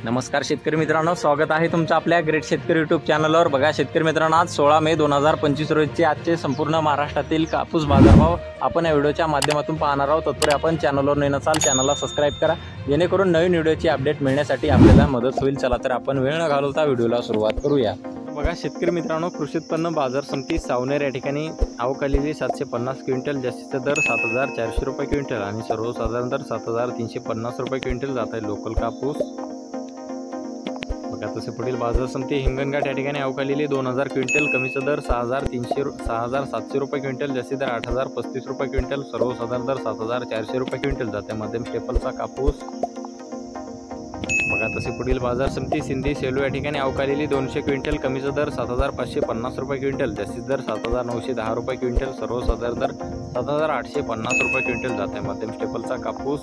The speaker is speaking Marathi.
नमस्कार शेतकरी मित्रांनो, स्वागत आहे तुमचं आपल्या ग्रेट शेतकरी यूट्यूब चॅनलवर। बघा शेतकरी मित्रांनो, आज 16 मे 2025 रोजचे आजचे संपूर्ण महाराष्ट्रातील कापूस बाजारभाव आपण या व्हिडिओच्या माध्यमातून पाहणार आहोत। तत्पूर्वी आपण चॅनलवर नवीन असाल चॅनलला सबस्क्राइब करा, जेणेकरून नवीन व्हिडिओची अपडेट मिळण्यासाठी आपल्याला मदत होईल। चला तर आपण वेळ न घालवता व्हिडिओला सुरुवात करूया। बघा शेतकरी मित्रांनो, कृषी उत्पन्न बाजार समिती सावनेर या ठिकाणी आवक आलेली 750 क्विंटल, जास्तीचा दर 7400 रुपये क्विंटल आणि सर्वसाधारण दर 7350 रुपये क्विंटल जात आहे लोकल कापूस। बघा तसे पुढील बाजार समिती हिंगणघाट या ठिकाणी आवक आलेली 2000 क्विंटल, कमीचा दर 6700 रुपये क्विंटल, जास्तीत दर 8035 रुपये क्विंटल, सर्वसाधारण दर 7400 रुपये क्विंटल जाते मध्यम स्टेपलचा कापूस। बघा तसे पुढील बाजार समिती सिंधी सेलू या ठिकाणी आवक आलेली 200 क्विंटल, कमीचा दर 7550 रुपये क्विंटल, जास्तीत दर 7910 रुपये क्विंटल, सर्वसाधारण दर 7850 रुपये क्विंटल जाते मध्यम स्टेपलचा कापूस।